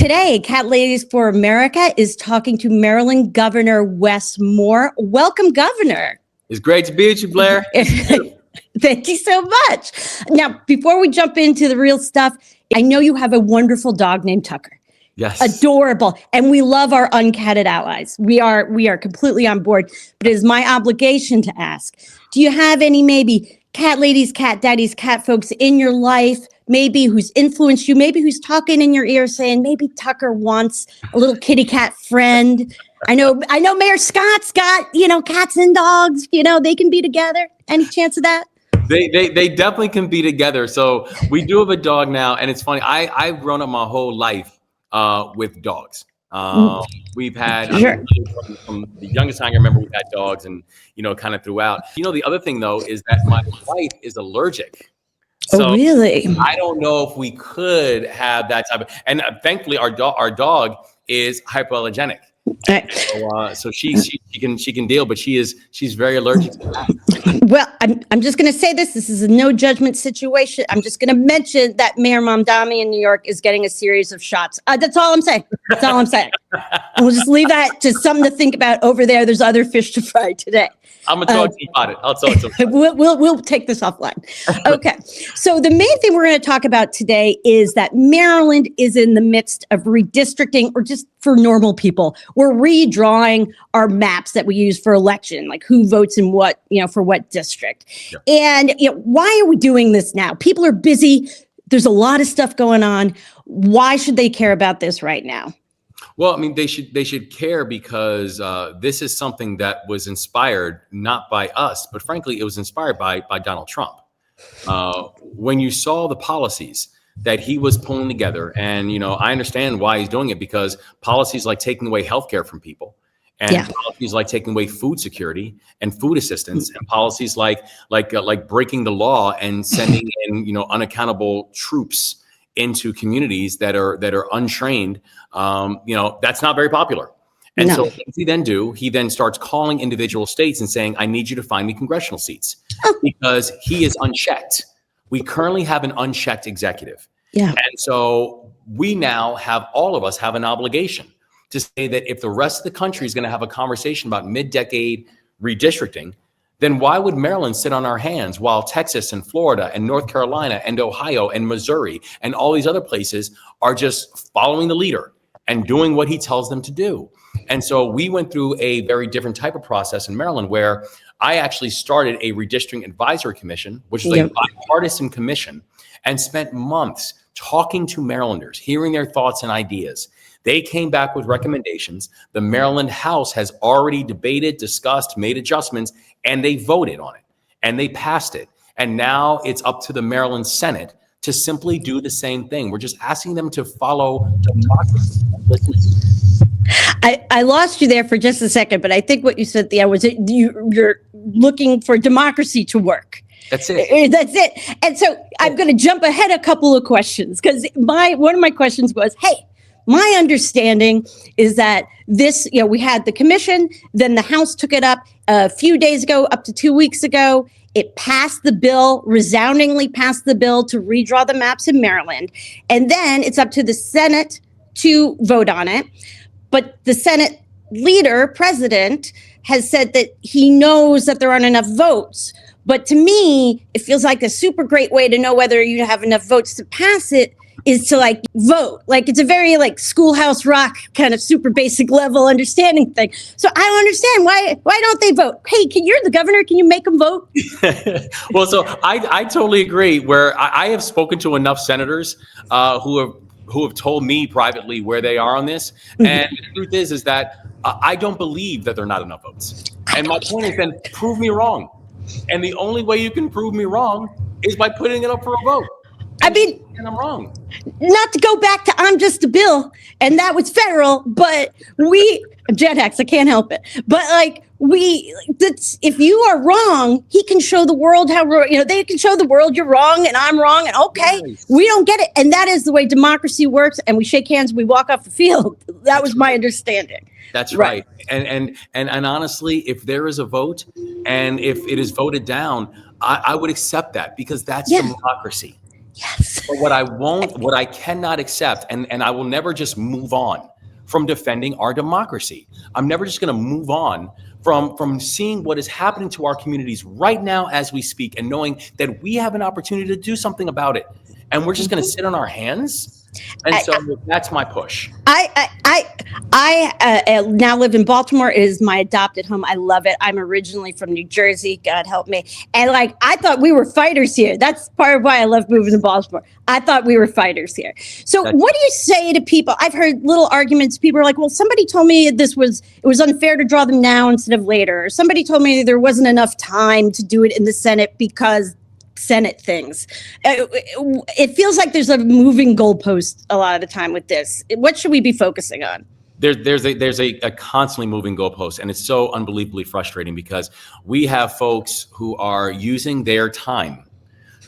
Today, Cat Ladies for America is talking to Maryland Governor Wes Moore. Welcome, Governor. It's great to be with you, Blair. Thank you so much. Now, before we jump into the real stuff, I know you have a wonderful dog named Tucker. Yes. Adorable. And we love our uncatted allies. We are completely on board. But it is my obligation to ask, do you have any maybe cat ladies, cat daddies, cat folks in your life, maybe who's influenced you, maybe who's talking in your ear saying maybe Tucker wants a little kitty cat friend? I know Mayor Scott's got, cats and dogs, they can be together. Any chance of that? They definitely can be together. So we do have a dog now, and it's funny. I've grown up my whole life with dogs. We've had Sure. from the youngest time I remember, we've had dogs, and kind of throughout. The other thing though is that my wife is allergic. So Oh, really? I don't know if we could have that type of. And thankfully, our dog is hypoallergenic. Right. So she can deal, but she's very allergic to that. Well, I'm just going to say this. This is a no judgment situation. I'm just going to mention that Mayor Mamdani in New York is getting a series of shots. That's all I'm saying. That's all I'm saying. And we'll just leave that to something to think about over there. There's other fish to fry today. I'm gonna talk to you about it. I'll talk to you. We'll take this offline. Okay. So the main thing we're going to talk about today is that Maryland is in the midst of redistricting, or just for normal people, we're redrawing our maps that we use for election, like who votes in what, for what district. Yep. And why are we doing this now? People are busy. There's a lot of stuff going on. Why should they care about this right now? Well, I mean, they should care because this is something that was inspired not by us, but frankly, it was inspired by Donald Trump. When you saw the policies that he was pulling together, and I understand why he's doing it, because policies like taking away healthcare from people, and policies like taking away food security and food assistance, and policies like breaking the law and sending in unaccountable troops into communities that are untrained, that's not very popular. And so what does he then do? He then starts calling individual states and saying, I need you to find me congressional seats, because he is unchecked. We currently have an unchecked executive. Yeah. And so we now all of us have an obligation to say that if the rest of the country is going to have a conversation about mid-decade redistricting, then why would Maryland sit on our hands while Texas and Florida and North Carolina and Ohio and Missouri and all these other places are just following the leader and doing what he tells them to do? And so we went through a very different type of process in Maryland, where I actually started a redistricting advisory commission, which is a bipartisan commission, and spent months talking to Marylanders, hearing their thoughts and ideas. They came back with recommendations. The Maryland House has already debated, discussed, made adjustments, and they voted on it, and they passed it. And now it's up to the Maryland Senate to simply do the same thing. We're just asking them to follow democracy. I lost you there for just a second, but I think what you said there was you're looking for democracy to work. That's it. That's it. And so I'm going to jump ahead a couple of questions, because one of my questions was, hey, my understanding is that this, we had the commission, then the House took it up a few days ago, up to 2 weeks ago. It passed the bill, resoundingly passed the bill to redraw the maps in Maryland. And then it's up to the Senate to vote on it. But the Senate leader, president, has said that he knows that there aren't enough votes. But to me, it feels like a super great way to know whether you have enough votes to pass it is to vote. It's a very Schoolhouse Rock kind of super basic level understanding thing. So I don't understand why don't they vote? Hey, you're the governor, can you make them vote? Well, so I totally agree. Where I have spoken to enough senators who have told me privately where they are on this, and the truth is that I don't believe that there are not enough votes. And my point is, then prove me wrong. And the only way you can prove me wrong is by putting it up for a vote. And I'm wrong. Not to go back to I'm just a bill, and that was federal, but Gen X, I can't help it. But if you are wrong, he can show the world how, they can show the world you're wrong and I'm wrong, and okay, nice. We don't get it. And that is the way democracy works, and we shake hands, we walk off the field. That was my understanding. That's right. And honestly, if there is a vote and if it is voted down, I would accept that, because that's democracy. Yes. But what I cannot accept, and I will never just move on from defending our democracy. I'm never just going to move on from seeing what is happening to our communities right now as we speak and knowing that we have an opportunity to do something about it. And we're just going to sit on our hands. And so that's my push. I now live in Baltimore. It is my adopted home. I love it. I'm originally from New Jersey. God help me. And like, I thought we were fighters here. That's part of why I love moving to Baltimore. I thought we were fighters here. So what do you say to people? I've heard little arguments. People are like, well, somebody told me it was unfair to draw them now instead of later. Or somebody told me there wasn't enough time to do it in the Senate because Senate things. It feels like there's a moving goalpost a lot of the time with this. What should we be focusing on? There's a constantly moving goalpost, and it's so unbelievably frustrating because we have folks who are using their time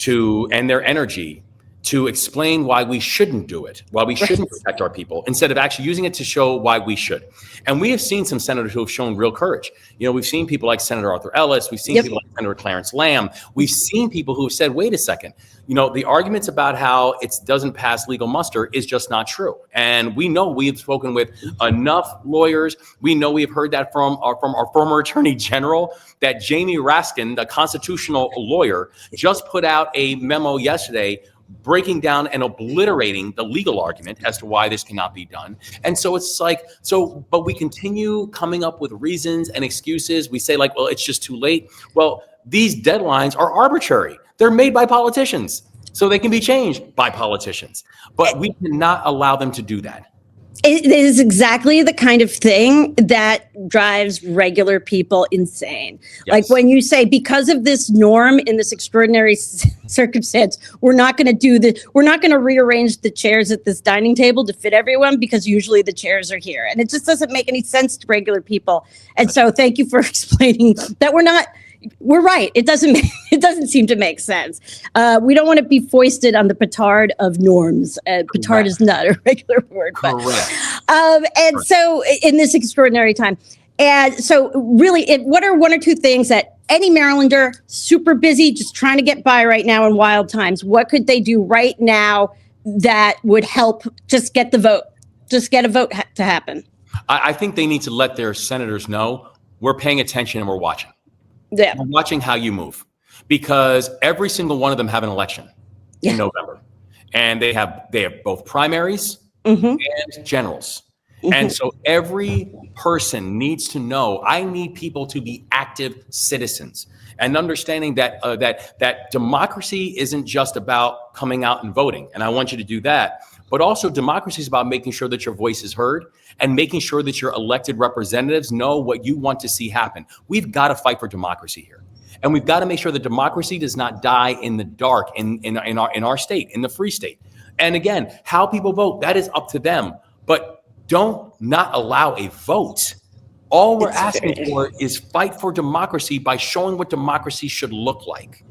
and their energy to explain why we shouldn't do it, why we shouldn't protect our people, instead of actually using it to show why we should. And we have seen some senators who have shown real courage. You know, we've seen people like Senator Arthur Ellis. We've seen people like Senator Clarence Lamb. We've seen people who have said, wait a second, you know, the arguments about how it doesn't pass legal muster is just not true. And we know we've spoken with enough lawyers. We know we've heard that from our former Attorney General, that Jamie Raskin, the constitutional lawyer, just put out a memo yesterday breaking down and obliterating the legal argument as to why this cannot be done. And so it's like, but we continue coming up with reasons and excuses. We say like, well, it's just too late. Well, these deadlines are arbitrary. They're made by politicians, so they can be changed by politicians. But we cannot allow them to do that. It is exactly the kind of thing that drives regular people insane. Yes. Like when you say, because of this norm in this extraordinary circumstance, we're not going to rearrange the chairs at this dining table to fit everyone because usually the chairs are here. And it just doesn't make any sense to regular people. And so thank you for explaining that we're right. It doesn't seem to make sense. We don't want to be foisted on the petard of norms. Petard is not a regular word. Correct. So in this extraordinary time. And so really, what are one or two things that any Marylander, super busy, just trying to get by right now in wild times, what could they do right now that would help just get the vote, just get a vote to happen? I think they need to let their senators know we're paying attention and we're watching. Yeah. I'm watching how you move, because every single one of them have an election in November, and they have both primaries and generals. And so every person needs to know, I need people to be active citizens and understanding that that democracy isn't just about coming out and voting. And I want you to do that. But also democracy is about making sure that your voice is heard and making sure that your elected representatives know what you want to see happen. We've got to fight for democracy here. And we've got to make sure that democracy does not die in the dark in our state, in the free state. And again, how people vote, that is up to them. But don't not allow a vote. All we're asking for is fight for democracy by showing what democracy should look like.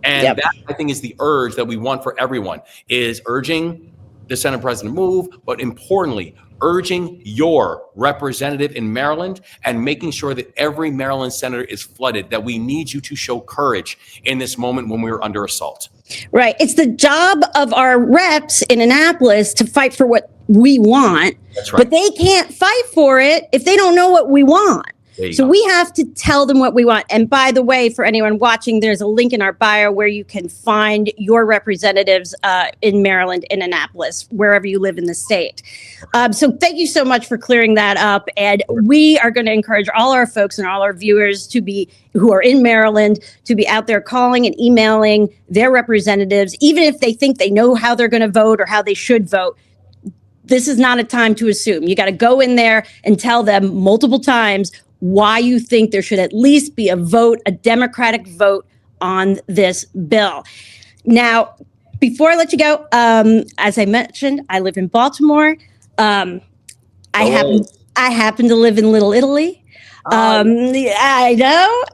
And that, I think, is the urge that we want for everyone, is urging the Senate President move, but importantly, urging your representative in Maryland and making sure that every Maryland senator is flooded, that we need you to show courage in this moment when we're under assault. Right. It's the job of our reps in Annapolis to fight for what we want. That's right. But they can't fight for it if they don't know what we want. So we have to tell them what we want. And by the way, for anyone watching, there's a link in our bio where you can find your representatives in Maryland, in Annapolis, wherever you live in the state. So thank you so much for clearing that up. And we are going to encourage all our folks and all our viewers who are in Maryland to be out there calling and emailing their representatives, even if they think they know how they're going to vote or how they should vote. This is not a time to assume. You got to go in there and tell them multiple times why you think there should at least be a vote, a Democratic vote on this bill. Now, before I let you go, as I mentioned, I live in Baltimore. I happen to live in Little Italy. I know.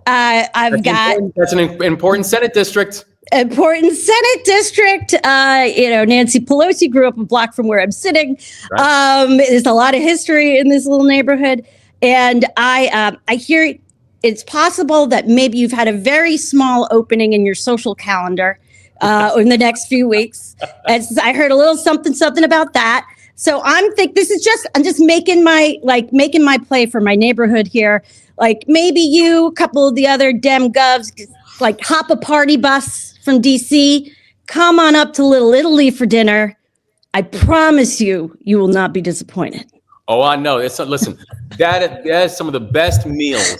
That's an important Senate district. Important Senate district. Nancy Pelosi grew up a block from where I'm sitting. Right. There's a lot of history in this little neighborhood. And I hear it's possible that maybe you've had a very small opening in your social calendar in the next few weeks. As I heard a little something about that. So I'm just making my play for my neighborhood here. Like maybe you, a couple of the other Dem govs, like hop a party bus from DC, come on up to Little Italy for dinner. I promise you will not be disappointed. Oh, I know. Listen, that is some of the best meals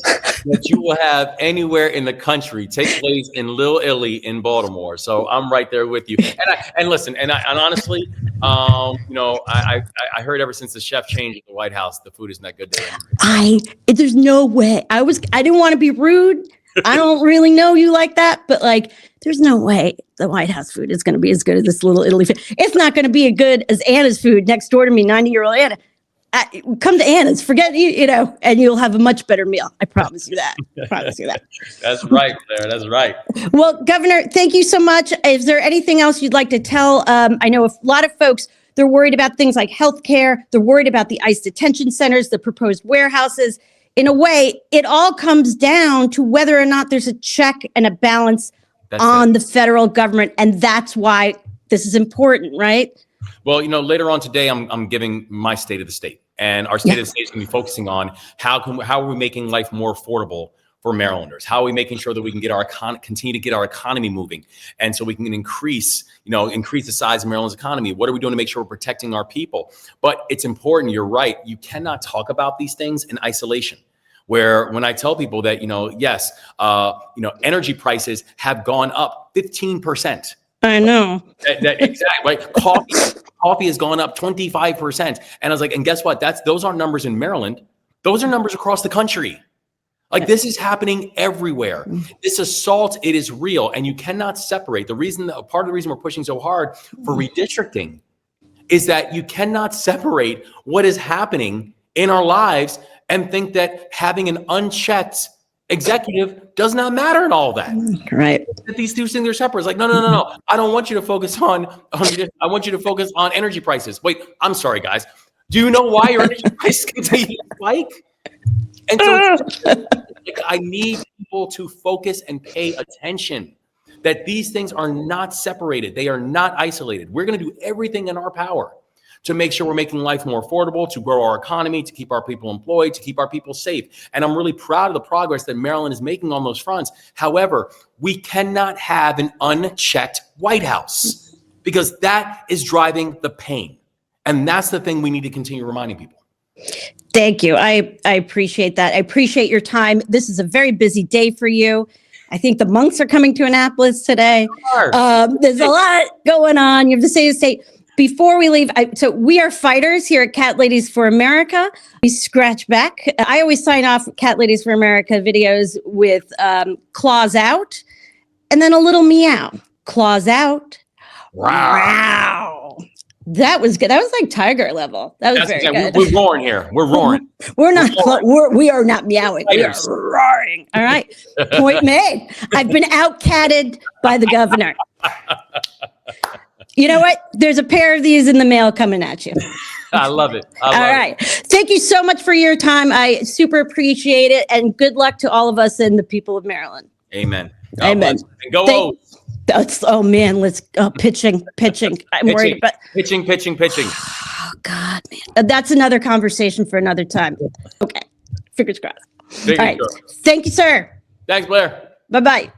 that you will have anywhere in the country take place in Little Italy in Baltimore. So I'm right there with you. And listen, and honestly, I heard ever since the chef changed at the White House, the food isn't that good there. There's no way. I didn't want to be rude. I don't really know you like that, but like, there's no way the White House food is going to be as good as this Little Italy food. It's not going to be as good as Anna's food next door to me, 90-year-old Anna. Come to Anna's, forget and you'll have a much better meal. I promise you that. That's right, Blair. That's right. Well, Governor, thank you so much. Is there anything else you'd like to tell? I know a lot of folks, they're worried about things like healthcare. They're worried about the ICE detention centers, the proposed warehouses. In a way, it all comes down to whether or not there's a check and a balance on the federal government. And that's why this is important, right? Well, later on today, I'm giving my state of the state, and our state of the state is going to be focusing on how are we making life more affordable for Marylanders? How are we making sure that we can get continue to get our economy moving, and so we can increase the size of Maryland's economy? What are we doing to make sure we're protecting our people? But it's important. You're right. You cannot talk about these things in isolation. Where when I tell people that yes, energy prices have gone up 15%. I know. That exactly right. Coffee has gone up 25%. And I was like, and guess what? Those aren't numbers in Maryland. Those are numbers across the country. Like this is happening everywhere. This assault, it is real. And you cannot separate. Part of the reason we're pushing so hard for redistricting is that you cannot separate what is happening in our lives and think that having an unchecked executive does not matter in all that. Right. These two things are separate. It's like, no. I don't want you to focus on I want you to focus on energy prices. Wait, I'm sorry, guys. Do you know why your energy prices continue to spike? And so I need people to focus and pay attention that these things are not separated. They are not isolated. We're going to do everything in our power to make sure we're making life more affordable, to grow our economy, to keep our people employed, to keep our people safe. And I'm really proud of the progress that Maryland is making on those fronts. However, we cannot have an unchecked White House because that is driving the pain. And that's the thing we need to continue reminding people. Thank you. I appreciate that. I appreciate your time. This is a very busy day for you. I think the monks are coming to Annapolis today. There's a lot going on. You have to say the state. Before we leave, so we are fighters here at Cat Ladies for America. We scratch back. I always sign off Cat Ladies for America videos with claws out and then a little meow. Claws out. Wow. That was good. That was like tiger level. That was very good. We're roaring here. We're roaring. We are not meowing. We are roaring. All right. Point made. I've been out-catted by the governor. You know what? There's a pair of these in the mail coming at you. I love it. All right. Thank you so much for your time. I super appreciate it. And good luck to all of us and the people of Maryland. Amen. Amen. And go O's. Oh, man. Let's pitching. I'm worried about pitching. Oh, God, man. That's another conversation for another time. Okay. Fingers crossed. All right. Thank you, sir. Thanks, Blair. Bye-bye.